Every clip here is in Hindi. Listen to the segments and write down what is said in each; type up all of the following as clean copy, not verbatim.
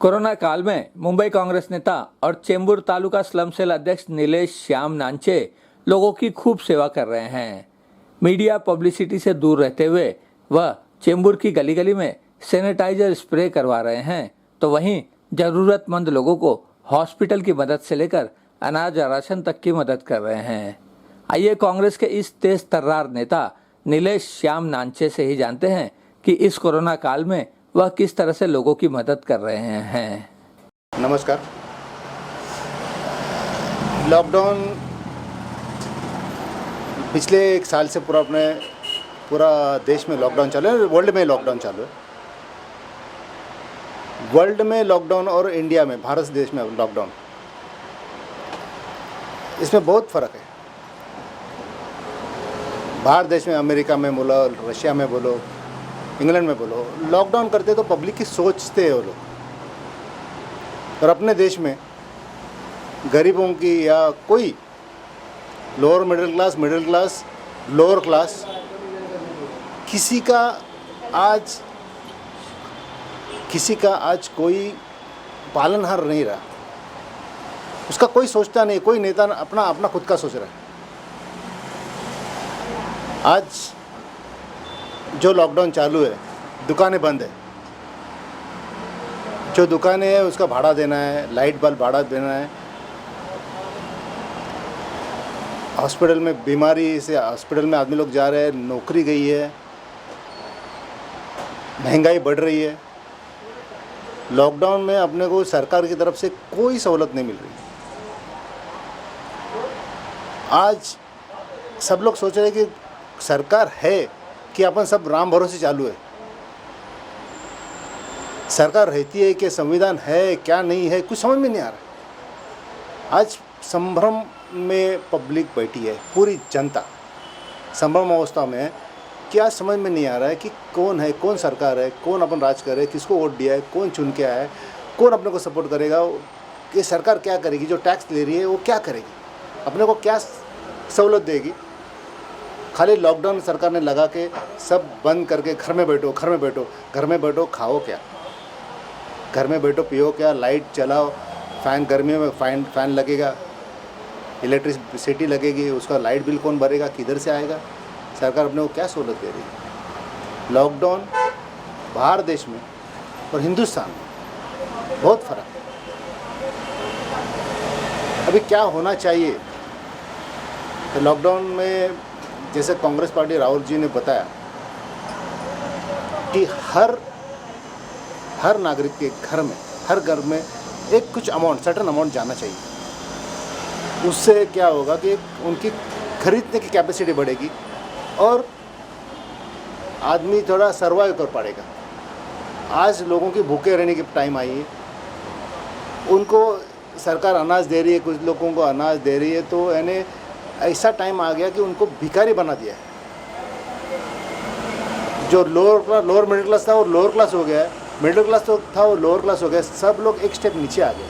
कोरोना काल में मुंबई कांग्रेस नेता और चेंबूर तालुका स्लम सेल अध्यक्ष नीलेश श्याम नांचे लोगों की खूब सेवा कर रहे हैं। मीडिया पब्लिसिटी से दूर रहते हुए वह चेंबूर की गली गली में सैनिटाइजर स्प्रे करवा रहे हैं, तो वहीं जरूरतमंद लोगों को हॉस्पिटल की मदद से लेकर अनाज और राशन तक की मदद कर रहे हैं। आइए कांग्रेस के इस तेज तर्रार नेता नीलेश श्याम नांचे से ही जानते हैं कि इस कोरोना काल में वह किस तरह से लोगों की मदद कर रहे हैं। नमस्कार। लॉकडाउन पिछले एक साल से पूरा देश में लॉकडाउन चालू है, वर्ल्ड में लॉकडाउन चालू है। वर्ल्ड में लॉकडाउन और इंडिया में, भारत देश में लॉकडाउन, इसमें बहुत फ़र्क है। बाहर देश में, अमेरिका में बोलो, रशिया में बोलो, इंग्लैंड में बोलो, लॉकडाउन करते तो पब्लिक की सोचते हैं वो लोग। और अपने देश में गरीबों की या कोई lower middle class, lower class, किसी का आज कोई पालनहार नहीं रहा। उसका कोई सोचता नहीं, कोई नेता अपना खुद का सोच रहा है। आज जो लॉकडाउन चालू है, दुकानें बंद है। जो दुकानें हैं उसका भाड़ा देना है, लाइट बल्ब भाड़ा देना है। हॉस्पिटल में बीमारी से हॉस्पिटल में आदमी लोग जा रहे हैं, नौकरी गई है, महंगाई बढ़ रही है। लॉकडाउन में अपने को सरकार की तरफ से कोई सहूलत नहीं मिल रही। आज सब लोग सोच रहे हैं कि सरकार है कि अपन सब राम भरोसे चालू है। सरकार रहती है कि संविधान है क्या नहीं है, कुछ समझ में नहीं आ रहा। आज संभ्रम में पब्लिक बैठी है, पूरी जनता संभ्रम अवस्था में है। क्या समझ में नहीं आ रहा है कि कौन है, कौन सरकार है, कौन अपन राज करे, किसको वोट दिया है, कौन चुन के आया है, कौन अपने को सपोर्ट करेगा, कि सरकार क्या करेगी, जो टैक्स ले रही है वो क्या करेगी, अपने को क्या सहूलत देगी। खाली लॉकडाउन सरकार ने लगा के सब बंद करके घर में बैठो, खाओ क्या, घर में बैठो पियो क्या, लाइट चलाओ, फ़ैन गर्मियों में फ़ैन लगेगा, इलेक्ट्रिसिटी लगेगी, उसका लाइट बिल कौन भरेगा, किधर से आएगा। सरकार अपने को क्या सहूलत दे रही है। लॉकडाउन बाहर देश में और हिंदुस्तान में बहुत फ़र्क है। अभी क्या होना चाहिए तो लॉकडाउन में, जैसे कांग्रेस पार्टी राहुल जी ने बताया कि हर नागरिक के हर घर में एक कुछ अमाउंट, सर्टेन अमाउंट जाना चाहिए। उससे क्या होगा कि उनकी खरीदने की कैपेसिटी बढ़ेगी और आदमी थोड़ा सर्वाइव कर पाएगा। आज लोगों की भूखे रहने की टाइम आई है, उनको सरकार अनाज दे रही है, कुछ लोगों को अनाज दे रही है, तो यानी ऐसा टाइम आ गया कि उनको भिखारी बना दिया है। जो लोअर मिडिल क्लास था वो लोअर क्लास हो गया है, मिडिल क्लास तो था वो लोअर क्लास हो गया। सब लोग एक स्टेप नीचे आ गए।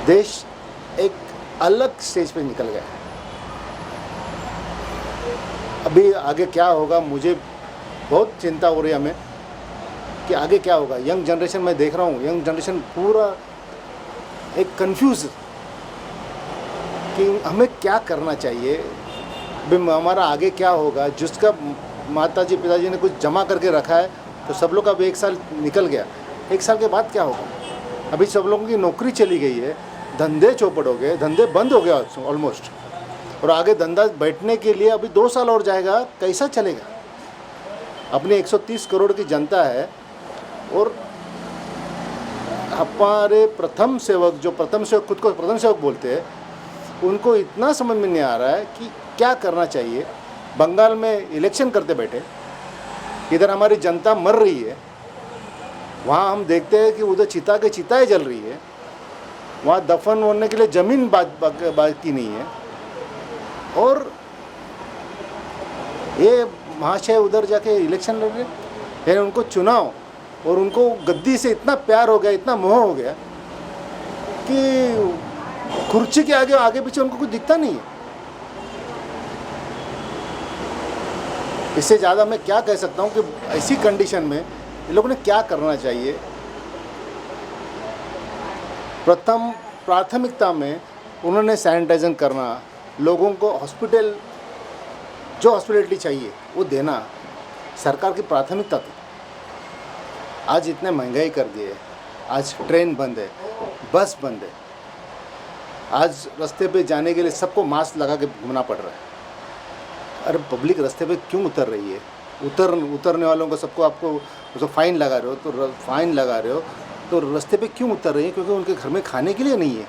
देश एक अलग स्टेज पे निकल गया है। अभी आगे क्या होगा, मुझे बहुत चिंता हो रही है हमें कि आगे क्या होगा। यंग जनरेशन मैं देख रहा हूँ, यंग जनरेशन पूरा एक कंफ्यूज कि हमें क्या करना चाहिए, हमारा आगे क्या होगा। जिसका माताजी पिताजी ने कुछ जमा करके रखा है तो सब लोग अब एक साल निकल गया, एक साल के बाद क्या होगा। अभी सब लोगों की नौकरी चली गई है, धंधे चौपट हो गए, धंधे बंद हो गए ऑलमोस्ट, और आगे धंधा बैठने के लिए अभी 2 साल और जाएगा, कैसा चलेगा। अपनी 130 करोड़ की जनता है और हमारे प्रथम सेवक खुद को प्रथम सेवक बोलते हैं, उनको इतना समझ में नहीं आ रहा है कि क्या करना चाहिए। बंगाल में इलेक्शन करते बैठे, इधर हमारी जनता मर रही है, वहाँ हम देखते हैं कि उधर चिताएं जल रही है, वहाँ दफन होने के लिए ज़मीन बाकी नहीं है। और ये महाशय उधर जाके इलेक्शन लड़ रहे हैं, उनको चुनाव और उनको गद्दी से इतना प्यार हो गया, इतना मोह हो गया कि कुर्सी के आगे पीछे उनको कुछ दिखता नहीं है। इससे ज़्यादा मैं क्या कह सकता हूँ कि ऐसी कंडीशन में इन लोगों ने क्या करना चाहिए। प्रथम प्राथमिकता में उन्होंने सैनिटाइजन करना, लोगों को हॉस्पिटल जो हॉस्पिटलिटी चाहिए वो देना सरकार की प्राथमिकता थी। आज इतने महंगाई कर दिए, आज ट्रेन बंद है, बस बंद है, आज रास्ते पे जाने के लिए सबको मास्क लगा के घूमना पड़ रहा है। अरे पब्लिक रास्ते पे क्यों उतर रही है? उतरने वालों को सबको आपको उसको फाइन लगा रहे हो तो रास्ते पे क्यों उतर रही है? क्योंकि उनके घर में खाने के लिए नहीं है।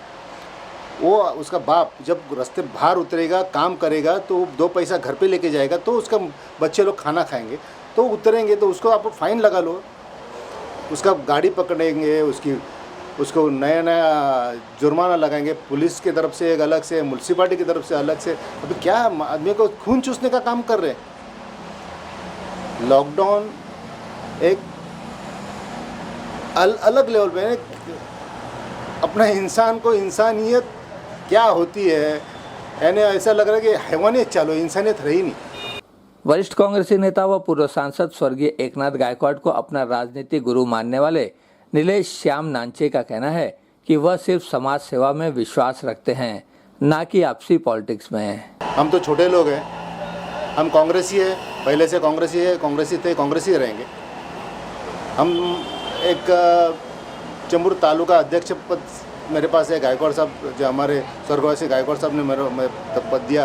वो उसका बाप जब रास्ते बाहर उतरेगा, काम करेगा तो 2 पैसा घर पे लेके जाएगा, तो उसका बच्चे लोग खाना खाएंगे, तो उतरेंगे, तो उसको आप फाइन लगा लो, उसका गाड़ी पकड़ेंगे, उसको नया जुर्माना लगाएंगे, पुलिस की तरफ से एक अलग से, म्यूनसिपालिटी की तरफ से अलग से। अभी क्या आदमी को खून चूसने का काम कर रहे हैं। लॉकडाउन एक अलग लेवल पे है। अपना इंसान को इंसानियत क्या होती है, यानी ऐसा लग रहा है कि हैवानियत चालू, इंसानियत रही नहीं। वरिष्ठ कांग्रेसी नेता व पूर्व सांसद स्वर्गीय एकनाथ गायकवाड़ को अपना राजनीतिक गुरु मानने वाले नीलेश श्याम नांचे का कहना है कि वह सिर्फ समाज सेवा में विश्वास रखते हैं, ना कि आपसी पॉलिटिक्स में। हम तो छोटे लोग हैं, हम कांग्रेसी है, पहले से कांग्रेसी थे, कांग्रेसी रहेंगे। हम एक चेंबूर तालुका अध्यक्ष पद मेरे पास है, गायकवाड़ साहब जो हमारे स्वर्गवासी गायकवाड़ साहब ने मैं पद दिया,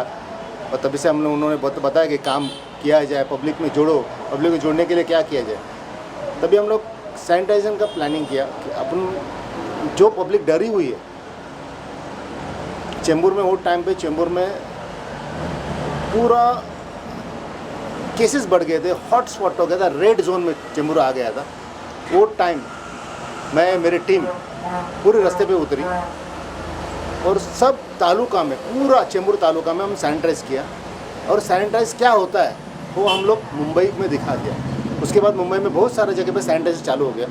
और तभी से उन्होंने बताया कि काम किया जाए, पब्लिक में जोड़ो, पब्लिक में जोड़ने के लिए क्या किया जाए। तभी हम लोग सैनिटाइजेशन का प्लानिंग किया कि अपन जो पब्लिक डरी हुई है चेंबूर में, वो टाइम पे चेंबूर में पूरा केसेस बढ़ गए थे, हॉट स्पॉट हो गया था, रेड जोन में चेंबूर आ गया था। वो टाइम मैं मेरी टीम पूरे रास्ते पे उतरी और सब तालुका में, पूरा चेंबूर तालुका में हम सैनिटाइज किया। और सैनिटाइज क्या होता है वो हम लोग मुंबई में दिखा दिया। उसके बाद मुंबई में बहुत सारे जगह पे सैनिटाइज चालू हो गया।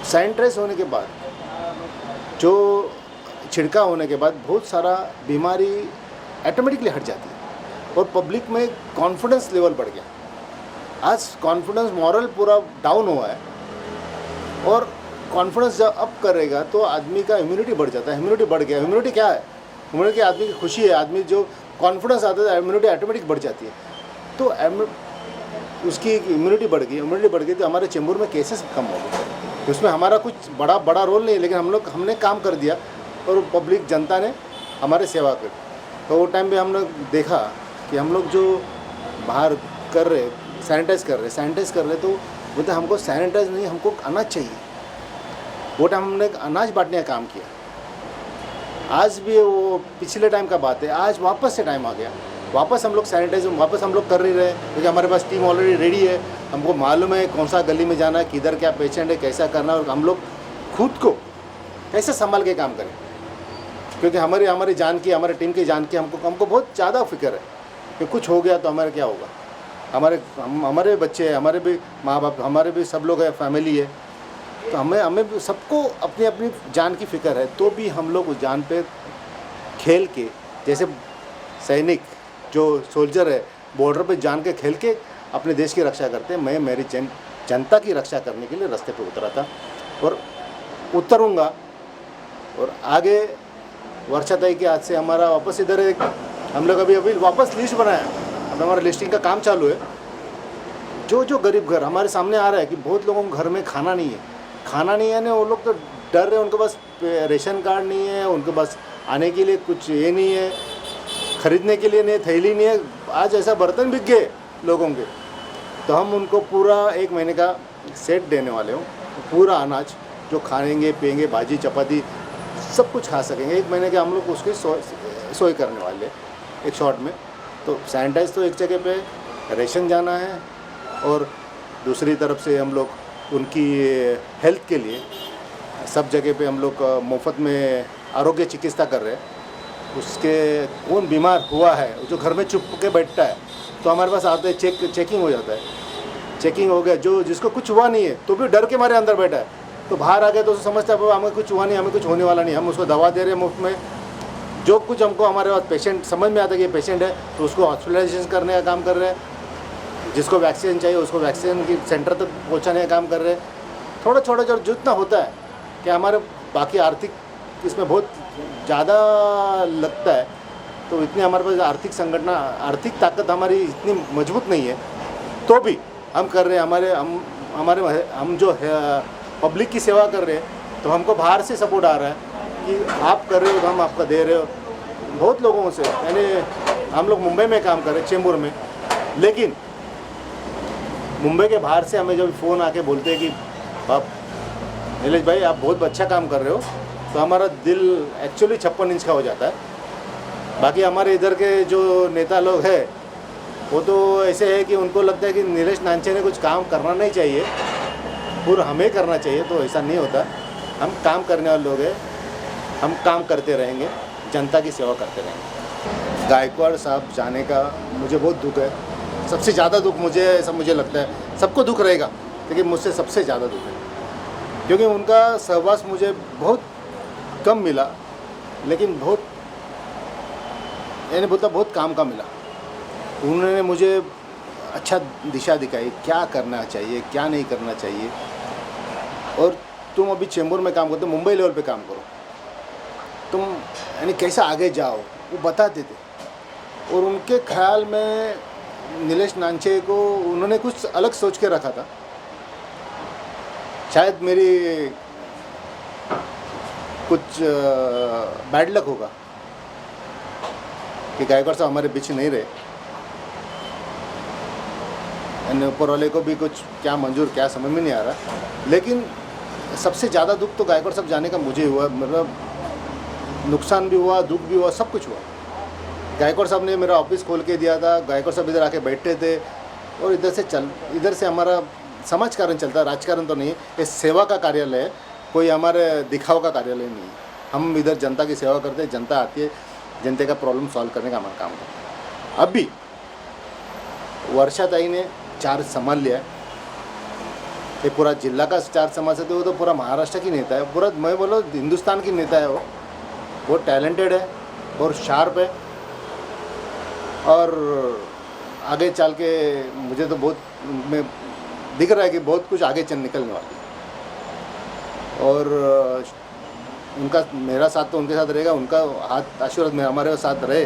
सैनिटाइज होने के बाद, जो छिड़काव होने के बाद बहुत सारा बीमारी ऑटोमेटिकली हट जाती है और पब्लिक में कॉन्फिडेंस लेवल बढ़ गया। आज कॉन्फिडेंस मॉरल पूरा डाउन हुआ है, और कॉन्फिडेंस जब अप करेगा तो आदमी का इम्यूनिटी बढ़ जाता है। इम्यूनिटी बढ़ गया। इम्यूनिटी क्या है? इम्यूनिटी आदमी की खुशी है। आदमी जो कॉन्फिडेंस आता है, इम्यूनिटी ऑटोमेटिक बढ़ जाती है। तो उसकी इम्यूनिटी बढ़ गई तो हमारे चेंबूर में केसेस कम हो गए। उसमें हमारा कुछ बड़ा रोल नहीं है, लेकिन हमने काम कर दिया और पब्लिक जनता ने हमारे सेवा कर। तो वो टाइम पे हम लोग देखा कि हम लोग जो बाहर कर रहे, सैनिटाइज कर रहे, तो बोलते हमको सैनिटाइज नहीं, हमको अनाज चाहिए। वो टाइम हमने अनाज बांटने का काम किया। आज भी वो पिछले टाइम का बात है, आज वापस से टाइम आ गया, वापस हम लोग सैनिटाइज वापस हम लोग कर ही रहे, क्योंकि हमारे पास टीम ऑलरेडी रेडी है। हमको मालूम है कौन सा गली में जाना है, किधर क्या पेशेंट है, कैसा करना है, और हम लोग खुद को कैसे संभाल के काम करें। क्योंकि हमारी जान की, हमारी टीम की जान की हमको बहुत ज़्यादा फिक्र है कि कुछ हो गया तो हमारे क्या होगा। हमारे बच्चे हैं, हमारे भी माँ बाप, हमारे भी सब लोग हैं, फैमिली है। तो हमें सबको अपनी अपनी जान की फ़िक्र है। तो भी हम लोग उस जान पे खेल के, जैसे सैनिक जो सोल्जर है बॉर्डर पे जान के खेल के अपने देश की रक्षा करते हैं, मैं मेरी जनता की रक्षा करने के लिए रास्ते पे उतरा था और उतरूँगा। और आगे वर्षाताई के आज से हमारा वापस इधर एक हम लोग अभी वापस लिस्ट बनाया। अब हमारा लिस्टिंग का काम चालू है। जो गरीब घर हमारे सामने आ रहा है कि बहुत लोगों को घर में खाना नहीं है ना, वो लोग तो डर रहे, उनके पास रेशन कार्ड नहीं है, उनके पास आने के लिए कुछ ये नहीं है, खरीदने के लिए नहीं, थैली नहीं है। आज ऐसा बर्तन बिक गए लोगों के, तो हम उनको पूरा 1 महीने का सेट देने वाले हो। पूरा अनाज जो खाएंगे पिएंगे, भाजी चपाती सब कुछ खा सकेंगे। 1 महीने के हम लोग उसकी सोई करने वाले एक शॉर्ट में। तो सैनिटाइज तो एक जगह पे रेशन जाना है, और दूसरी तरफ से हम लोग उनकी हेल्थ के लिए सब जगह पे हम लोग मुफ्त में आरोग्य चिकित्सा कर रहे हैं। उसके कौन बीमार हुआ है, जो घर में चुप के बैठता है, तो हमारे पास आते हैं, चेकिंग हो जाता है। चेकिंग हो गया, जो जिसको कुछ हुआ नहीं है तो भी डर के मारे अंदर बैठा है, तो बाहर आ गया तो समझता है हमें कुछ हुआ नहीं, हमें कुछ होने वाला नहीं। हम उसको दवा दे रहे हैं मुफ्त में। जो कुछ हमको हमारे पास पेशेंट समझ में आता है कि ये पेशेंट है, तो उसको हॉस्पिटलाइजेशन करने का काम कर रहे हैं। जिसको वैक्सीन चाहिए उसको वैक्सीन की सेंटर तक पहुंचाने का काम कर रहे हैं। थोड़ा जो जितना होता है कि हमारे बाकी आर्थिक इसमें बहुत ज़्यादा लगता है, तो इतनी हमारे पास आर्थिक ताकत हमारी इतनी मजबूत नहीं है, तो भी हम कर रहे हैं। हम जो है पब्लिक की सेवा कर रहे हैं, तो हमको बाहर से सपोर्ट आ रहा है कि आप कर रहे हो तो हम आपका दे रहे हो। बहुत लोगों से, यानी हम लोग मुंबई में काम कर रहे हैं, चेंबूर में, लेकिन मुंबई के बाहर से हमें जब फ़ोन आके बोलते हैं कि आप नीलेश भाई आप बहुत अच्छा काम कर रहे हो, तो हमारा दिल एक्चुअली 56 इंच का हो जाता है। बाकी हमारे इधर के जो नेता लोग हैं वो तो ऐसे है कि उनको लगता है कि नीलेश नांचे ने कुछ काम करना नहीं चाहिए और हमें करना चाहिए, तो ऐसा नहीं होता। हम काम करने वाले लोग हैं, हम काम करते रहेंगे, जनता की सेवा करते रहेंगे। गायकवाड़ साहब जाने का मुझे बहुत दुख है। सबसे ज़्यादा दुख मुझे लगता है, सबको दुख रहेगा, लेकिन मुझसे सबसे ज़्यादा दुख है, क्योंकि उनका सहवास मुझे बहुत कम मिला, लेकिन बहुत काम का मिला। उन्होंने मुझे अच्छा दिशा दिखाई, क्या करना चाहिए क्या नहीं करना चाहिए। और तुम अभी चेंबूर में काम करते हो, मुंबई लेवल पे काम करो, तुम यानी कैसे आगे जाओ, वो बताते थे। और उनके ख्याल में नीलेश नांचे को उन्होंने कुछ अलग सोच के रखा था। शायद मेरी कुछ बैड लक होगा कि गायकवाड़ साहब हमारे बीच नहीं रहे। ऊपर वाले को भी कुछ क्या मंजूर क्या समझ में नहीं आ रहा, लेकिन सबसे ज़्यादा दुख तो गायकवाड़ साहब जाने का मुझे हुआ। मतलब नुकसान भी हुआ, दुख भी हुआ, सब कुछ हुआ। गायकवाड़ साहब ने मेरा ऑफिस खोल के दिया था, गायकवाड़ साहब इधर आके बैठते थे, और इधर से हमारा समाज कारण चलता है, राजकारण तो नहीं है। ये सेवा का कार्यालय है, कोई हमारे दिखाव का कार्यालय नहीं है। हम इधर जनता की सेवा करते हैं, जनता आती है, जनता का प्रॉब्लम सॉल्व करने का हमारा काम करते हैं। अभी वर्षाताई ने चार्ज संभाल लिया है, ये पूरा जिला का चार्ज संभाल सकते, वो तो पूरा महाराष्ट्र की नेता है, पूरा मैं बोलो हिंदुस्तान की नेता है। वो बहुत टैलेंटेड है और शार्प है, और आगे चल के मुझे तो बहुत में दिख रहा है कि बहुत कुछ आगे निकलने वाली है। और उनका मेरा साथ तो उनके साथ रहेगा, उनका हाथ आशीर्वाद में हमारे साथ रहे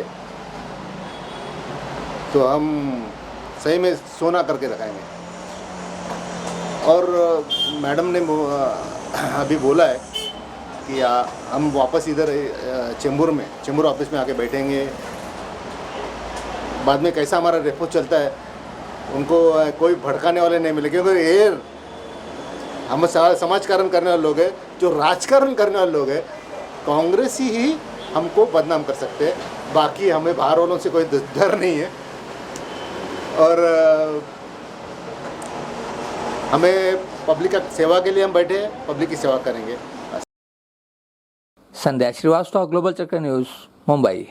तो हम सही में सोना करके रखाएंगे। और मैडम ने अभी बोला है कि हम वापस इधर चेंबूर ऑफिस में आके बैठेंगे। बाद में कैसा हमारा रेपो चलता है, उनको कोई भड़काने वाले नहीं मिले, क्योंकि ये हम समाजकारण करने वाले लोग हैं, जो राजकारण करने वाले लोग हैं, कांग्रेस ही हमको बदनाम कर सकते हैं। बाकी हमें बाहर वालों से कोई डर नहीं है, और हमें पब्लिक का सेवा के लिए हम बैठे हैं, पब्लिक की सेवा करेंगे। संध्या श्रीवास्तव, ग्लोबल चक्र न्यूज, मुंबई।